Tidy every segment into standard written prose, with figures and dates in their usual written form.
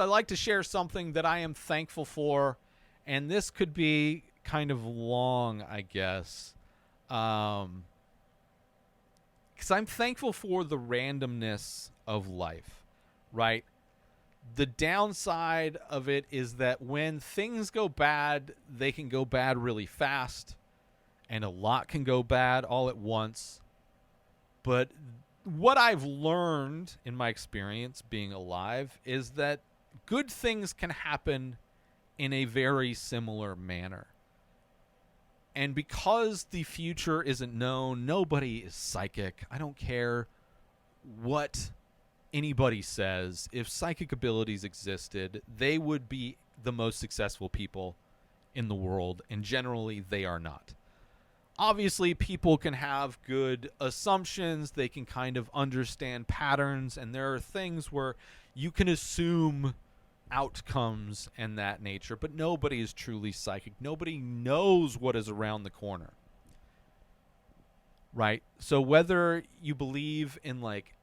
I'd like to share something that I am thankful for, and this could be kind of long, I guess. Because I'm thankful for the randomness of life, right? The downside of it is that when things go bad, they can go bad really fast, and a lot can go bad all at once. But what I've learned in my experience being alive is that good things can happen in a very similar manner. And because the future isn't known, nobody is psychic. I don't care what anybody says. If psychic abilities existed, they would be the most successful people in the world, and generally they are not. Obviously, people can have good assumptions. They can kind of understand patterns, and there are things where you can assume outcomes and that nature, but nobody is truly psychic. Nobody knows what is around the corner, right? So whether you believe in like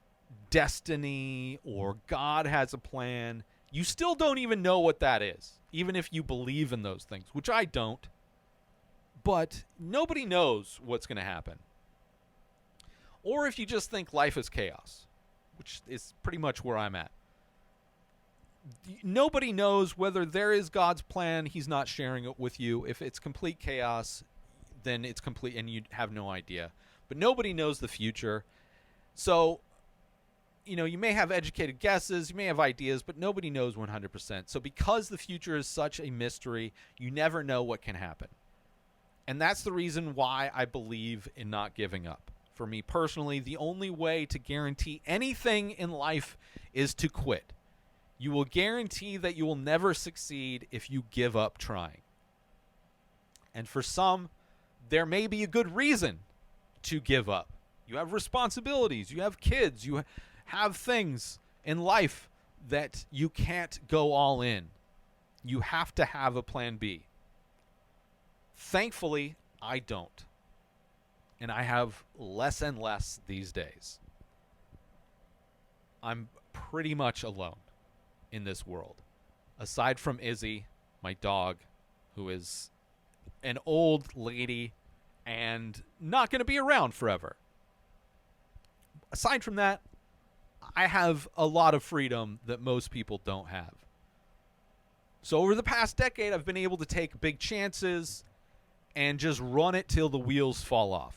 destiny or God has a plan, you still don't even know what that is, even if you believe in those things, which I don't. But nobody knows what's going to happen. Or if you just think life is chaos, which is pretty much where I'm at. Nobody knows whether there is God's plan. He's not sharing it with you. If it's complete chaos, then it's complete and you have no idea. But nobody knows the future. So, you may have educated guesses, you may have ideas, but nobody knows 100%. So because the future is such a mystery, you never know what can happen. And that's the reason why I believe in not giving up. For me personally, the only way to guarantee anything in life is to quit. You will guarantee that you will never succeed if you give up trying. And for some, there may be a good reason to give up. You have responsibilities, you have kids, you have things in life that you can't go all in. You have to have a plan B. Thankfully, I don't. And I have less and less these days. I'm pretty much alone in this world. Aside from Izzy, my dog, who is an old lady and not going to be around forever. Aside from that, I have a lot of freedom that most people don't have. So over the past decade, I've been able to take big chances and just run it till the wheels fall off,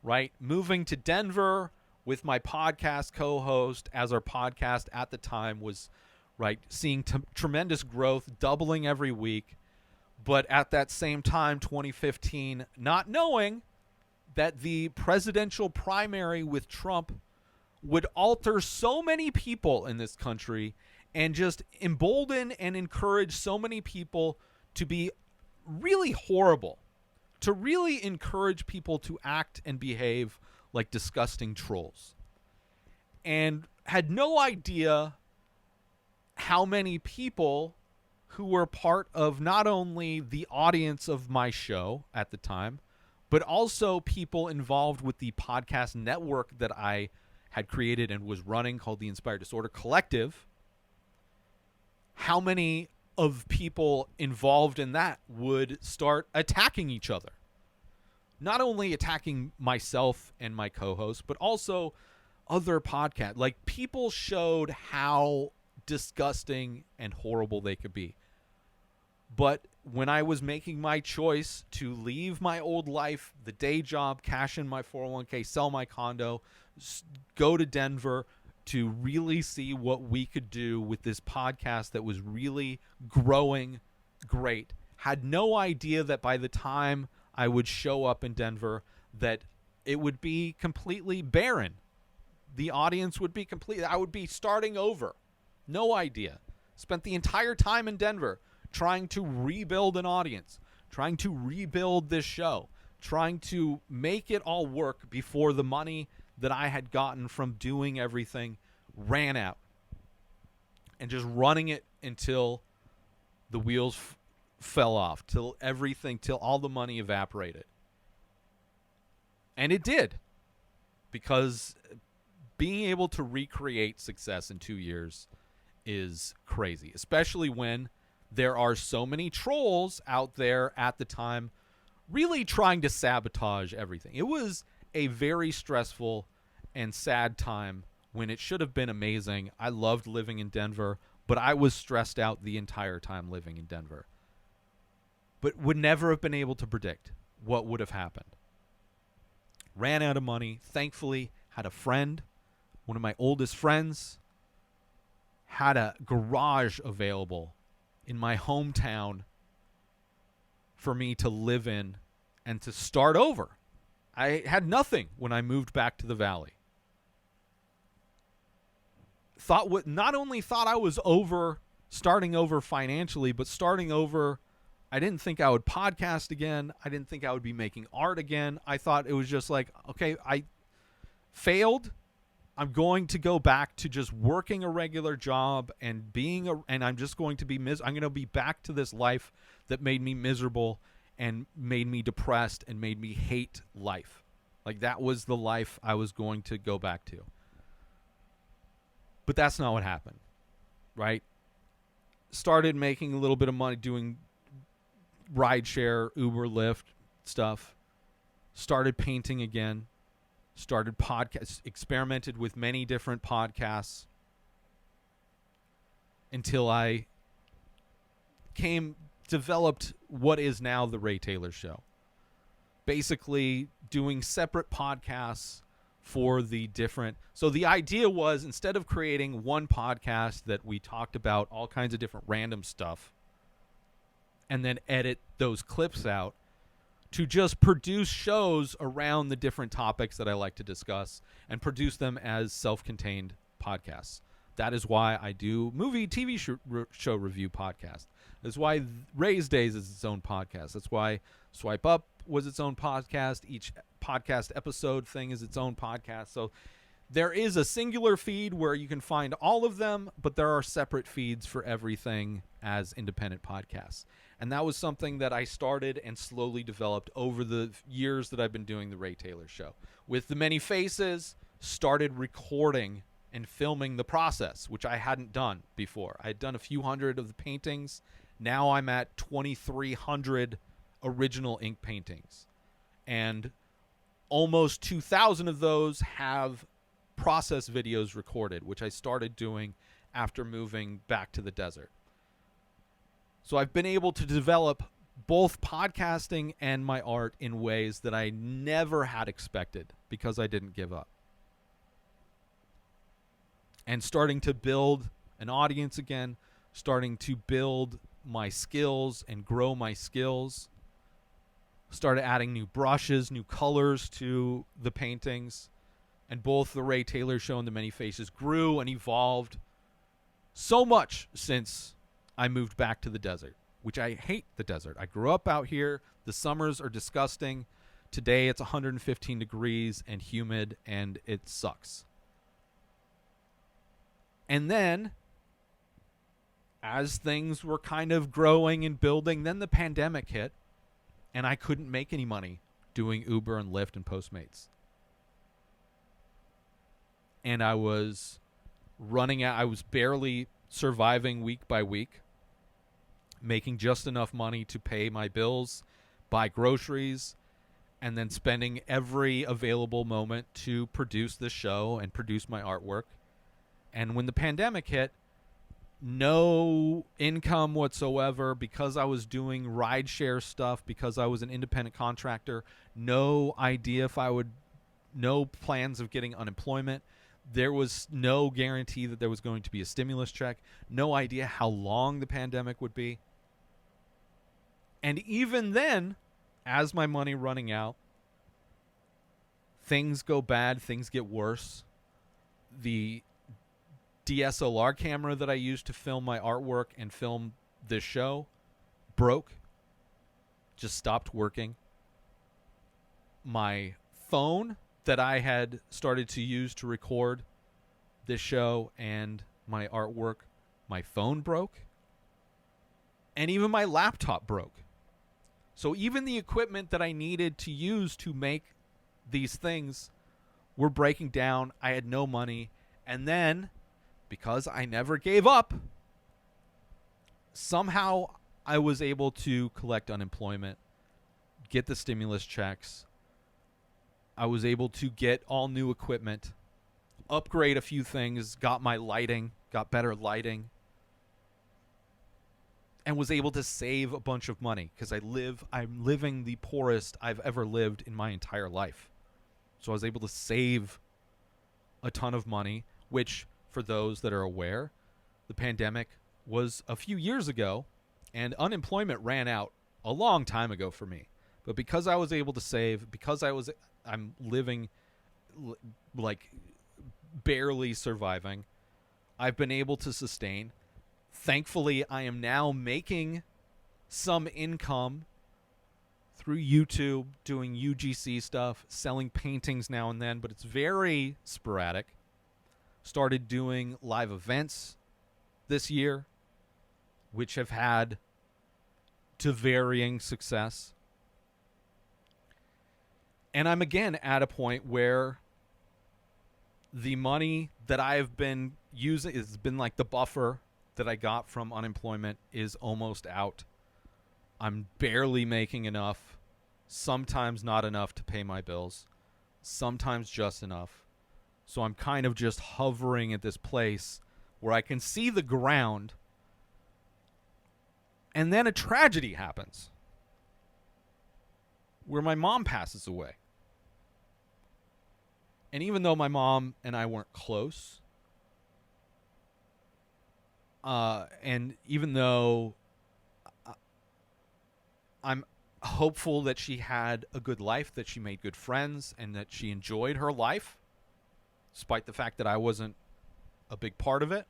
right? Moving to Denver with my podcast co-host, as our podcast at the time was, right, seeing tremendous growth, doubling every week. But at that same time, 2015, not knowing that the presidential primary with Trump would alter so many people in this country and just embolden and encourage so many people to be really horrible, to really encourage people to act and behave like disgusting trolls. And had no idea how many people who were part of not only the audience of my show at the time, but also people involved with the podcast network that I had created and was running called the Inspired Disorder Collective. How many of people involved in that would start attacking each other? Not only attacking myself and my co-host, but also other podcasts. Like, people showed how disgusting and horrible they could be. But when I was making my choice to leave my old life, the day job, cash in my 401k, sell my condo, go to Denver to really see what we could do with this podcast that was really growing great, had no idea that by the time I would show up in Denver that it would be completely barren. The audience would be completely, I would be starting over. No idea. Spent the entire time in Denver trying to rebuild an audience, trying to rebuild this show, trying to make it all work before the money that I had gotten from doing everything ran out. And just running it until the wheels fell off, till all the money evaporated. And it did. Because being able to recreate success in 2 years is crazy, especially when there are so many trolls out there at the time really trying to sabotage everything. It was a very stressful and sad time when it should have been amazing. I loved living in Denver, but I was stressed out the entire time living in Denver. But would never have been able to predict what would have happened. Ran out of money. Thankfully, had a friend, one of my oldest friends, had a garage available in my hometown for me to live in and to start over. I had nothing when I moved back to the Valley. Not only thought I was starting over financially, but starting over, I didn't think I would podcast again. I didn't think I would be making art again. I thought it was just like, okay, I failed. I'm going to go back to just working a regular job and and I'm just going to be I'm going to be back to this life that made me miserable and made me depressed and made me hate life. Like, that was the life I was going to go back to. But that's not what happened, right? Started making a little bit of money doing rideshare, Uber, Lyft stuff. Started painting again. Started podcasts, experimented with many different podcasts until I developed what is now the Ray Taylor Show. Basically doing separate podcasts for the different. So the idea was, instead of creating one podcast that we talked about all kinds of different random stuff and then edit those clips out, to just produce shows around the different topics that I like to discuss and produce them as self-contained podcasts. That is why I do movie, TV show review podcasts. That's why Rayz Dayz is its own podcast. That's why Swipe Up was its own podcast. Each podcast episode thing is its own podcast. So there is a singular feed where you can find all of them, but there are separate feeds for everything as independent podcasts. And that was something that I started and slowly developed over the years that I've been doing the Ray Taylor Show. With the many faces, started recording and filming the process, which I hadn't done before. I had done a few hundred of the paintings. Now I'm at 2,300 original ink paintings. And almost 2,000 of those have process videos recorded, which I started doing after moving back to the desert. So I've been able to develop both podcasting and my art in ways that I never had expected because I didn't give up. And starting to build an audience again, starting to build my skills and grow my skills. Started adding new brushes, new colors to the paintings. And both the Ray Taylor Show and the Many Faces grew and evolved so much since I moved back to the desert, which I hate the desert. I grew up out here. The summers are disgusting. Today it's 115 degrees and humid, and it sucks. And then, as things were kind of growing and building, then the pandemic hit, and I couldn't make any money doing Uber and Lyft and Postmates. And I was running out. I was barely surviving week by week, making just enough money to pay my bills, buy groceries, and then spending every available moment to produce the show and produce my artwork. And when the pandemic hit, no income whatsoever because I was doing rideshare stuff, because I was an independent contractor, no idea if I would, no plans of getting unemployment. There was no guarantee that there was going to be a stimulus check, no idea how long the pandemic would be. And even then, as my money running out, things go bad, things get worse. The DSLR camera that I used to film my artwork and film this show broke, just stopped working. My phone that I had started to use to record this show and my artwork, my phone broke. And even my laptop broke. So even the equipment that I needed to use to make these things were breaking down. I had no money. And then because I never gave up, somehow I was able to collect unemployment, get the stimulus checks. I was able to get all new equipment, upgrade a few things, got better lighting, and was able to save a bunch of money because I'm living the poorest I've ever lived in my entire life. So I was able to save a ton of money, which, for those that are aware, the pandemic was a few years ago, and unemployment ran out a long time ago for me. But because I was able to save, because I'm living like barely surviving, I've been able to sustain. Thankfully, I am now making some income through YouTube, doing UGC stuff, selling paintings now and then, but it's very sporadic. Started doing live events this year, which have had to varying success. And I'm again at a point where the money that I've been using has been like the buffer that I got from unemployment is almost out. I'm barely making enough, sometimes not enough to pay my bills, sometimes just enough. So I'm kind of just hovering at this place where I can see the ground, and then a tragedy happens where my mom passes away. And even though my mom and I weren't close, and even though I'm hopeful that she had a good life, that she made good friends, and that she enjoyed her life, despite the fact that I wasn't a big part of it,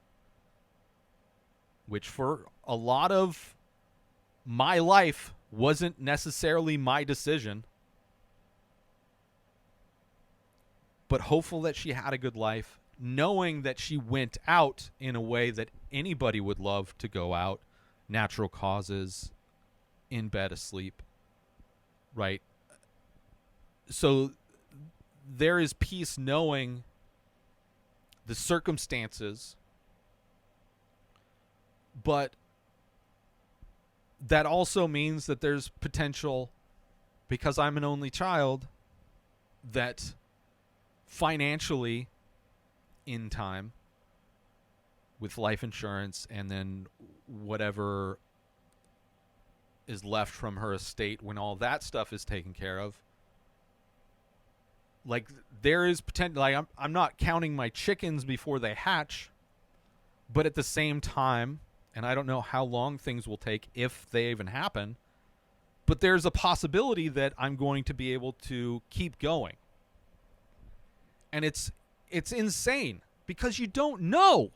which for a lot of my life wasn't necessarily my decision. But hopeful that she had a good life, knowing that she went out in a way that anybody would love to go out, natural causes, in bed asleep, right? So there is peace knowing the circumstances, but that also means that there's potential, because I'm an only child, that financially, in time, with life insurance and then whatever is left from her estate when all that stuff is taken care of, like, there is potential. Like, I'm not counting my chickens before they hatch, but at the same time, and I don't know how long things will take, if they even happen, but there's a possibility that I'm going to be able to keep going. And it's insane because you don't know.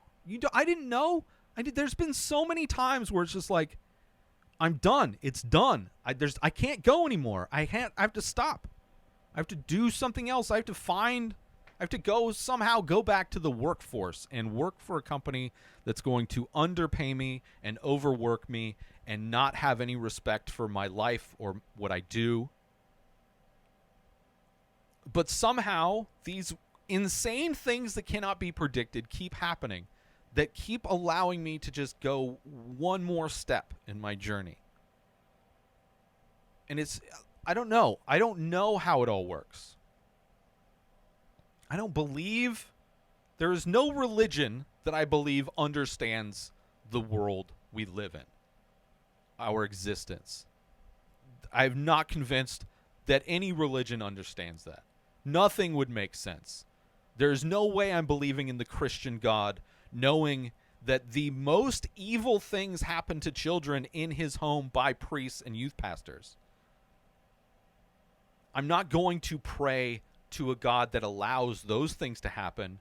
I didn't know. There's been so many times where it's just like, I'm done. It's done. I can't go anymore. I have to stop. I have to do something else. I have to somehow go back to the workforce and work for a company that's going to underpay me and overwork me and not have any respect for my life or what I do. But somehow these insane things that cannot be predicted keep happening, that keep allowing me to just go one more step in my journey. And I don't know. I don't know how it all works. I don't believe, there is no religion that I believe understands the world we live in, our existence. I'm not convinced that any religion understands that. Nothing would make sense. There's no way I'm believing in the Christian God, knowing that the most evil things happen to children in his home by priests and youth pastors. I'm not going to pray to a God that allows those things to happen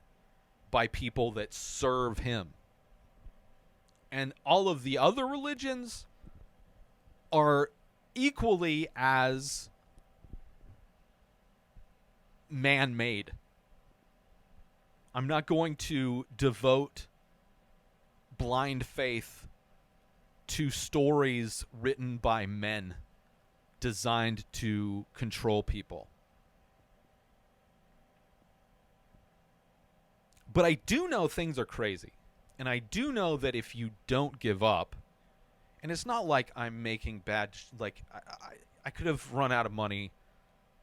by people that serve him. And all of the other religions are equally as man-made. I'm not going to devote blind faith to stories written by men designed to control people. But I do know things are crazy. And I do know that if you don't give up, and it's not like I'm making bad, like I could have run out of money.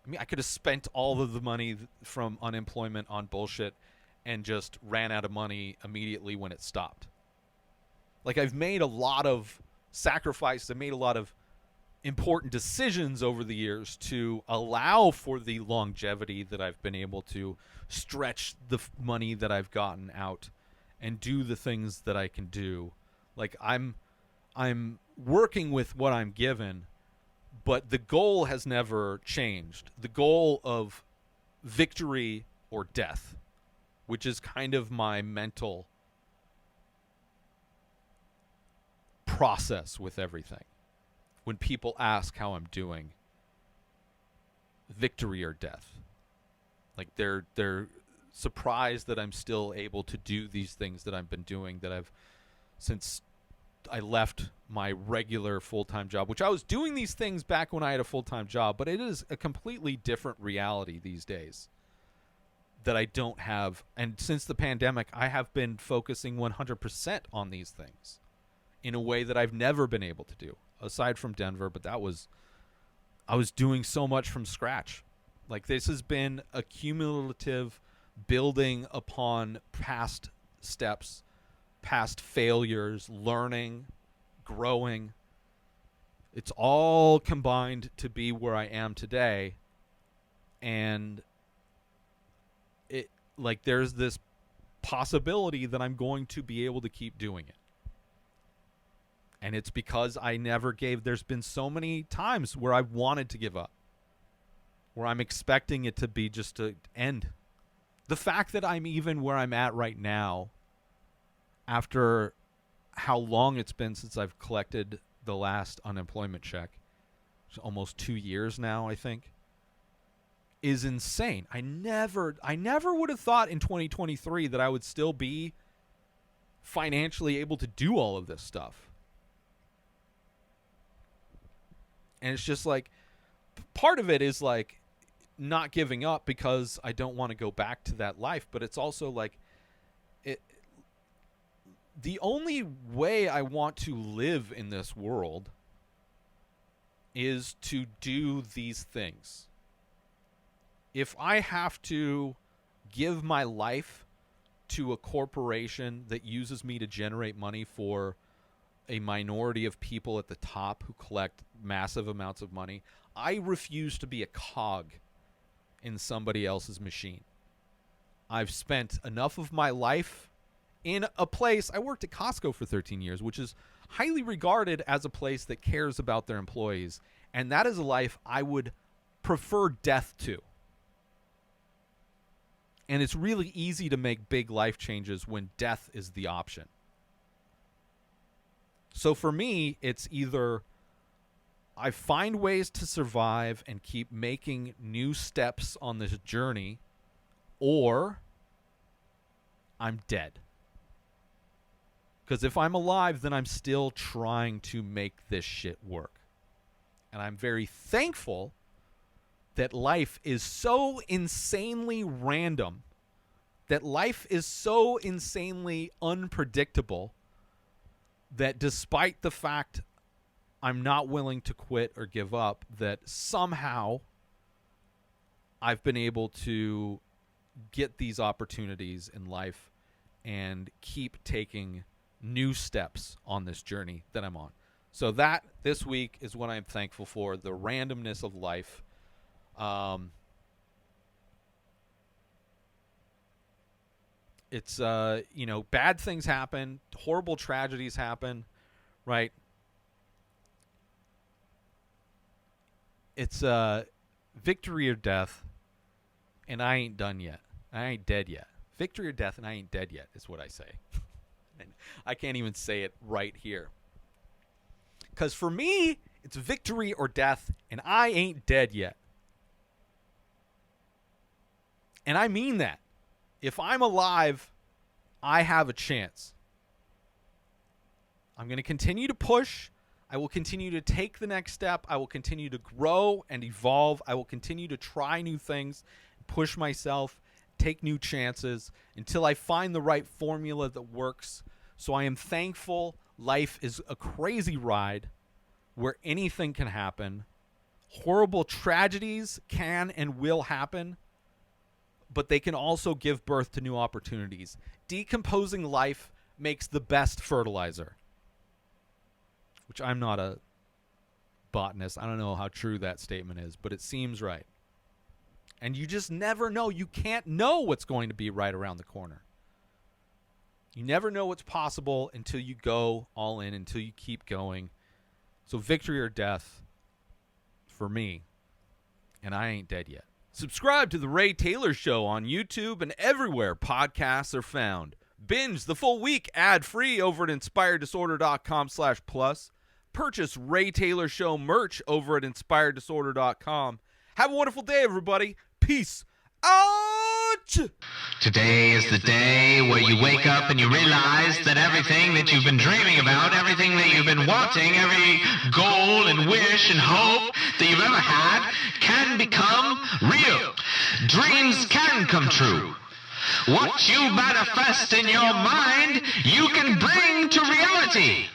I mean, I could have spent all of the money from unemployment on bullshit and just ran out of money immediately when it stopped. Like, I've made a lot of sacrifices. I made a lot of important decisions over the years to allow for the longevity that I've been able to stretch the money that I've gotten out and do the things that I can do. Like, I'm working with what I'm given, but the goal has never changed. The goal of victory or death, which is kind of my mental process with everything. When people ask how I'm doing, victory or death. Like, they're surprised that I'm still able to do these things that I've been doing, that I've, since I left my regular full-time job, which I was doing these things back when I had a full-time job, but it is a completely different reality these days that I don't have. And since the pandemic, I have been focusing 100% on these things in a way that I've never been able to do, aside from Denver. But I was doing so much from scratch. Like, this has been a cumulative building upon past steps, past failures, learning, growing. It's all combined to be where I am today. And it, like, there's this possibility that I'm going to be able to keep doing it. And it's because I never gave. There's been so many times where I've wanted to give up, where I'm expecting it to be just to end. The fact that I'm even where I'm at right now, after how long it's been since I've collected the last unemployment check, it's almost 2 years now, I think, is insane. I never would have thought in 2023 that I would still be financially able to do all of this stuff. And it's just like, part of it is like not giving up because I don't want to go back to that life. But it's also like, the only way I want to live in this world is to do these things. If I have to give my life to a corporation that uses me to generate money for a minority of people at the top who collect massive amounts of money, I refuse to be a cog in somebody else's machine. I've spent enough of my life in a place. I worked at Costco for 13 years, which is highly regarded as a place that cares about their employees. And that is a life I would prefer death to. And it's really easy to make big life changes when death is the option. So for me, it's either I find ways to survive and keep making new steps on this journey, or I'm dead. Because if I'm alive, then I'm still trying to make this shit work. And I'm very thankful that life is so insanely random, that life is so insanely unpredictable, that despite the fact I'm not willing to quit or give up, that somehow I've been able to get these opportunities in life and keep taking new steps on this journey that I'm on. So that this week is what I'm thankful for, the randomness of life. It's, bad things happen, horrible tragedies happen, right? It's victory or death, and I ain't done yet. I ain't dead yet. Victory or death, and I ain't dead yet is what I say. And I can't even say it right here. Because for me, it's victory or death, and I ain't dead yet. And I mean that. If I'm alive, I have a chance. I'm going to continue to push. I will continue to take the next step. I will continue to grow and evolve. I will continue to try new things, push myself, take new chances until I find the right formula that works So I am thankful life is a crazy ride where anything can happen. Horrible tragedies can and will happen, but they can also give birth to new opportunities. Decomposing life makes the best fertilizer, which I'm not a botanist. I don't know how true that statement is, but it seems right. And you just never know. You can't know what's going to be right around the corner. You never know what's possible until you go all in, until you keep going. So victory or death for me, and I ain't dead yet. Subscribe to The Ray Taylor Show on YouTube and everywhere podcasts are found. Binge the full week ad-free over at inspireddisorder.com/plus. Purchase Ray Taylor Show merch over at inspireddisorder.com. Have a wonderful day, everybody. Peace out! Today is the day where you wake up and you realize that everything that you've been dreaming about, everything that you've been wanting, every goal and wish and hope that you've ever had can become real. Dreams can come true. What you manifest in your mind, you can bring to reality.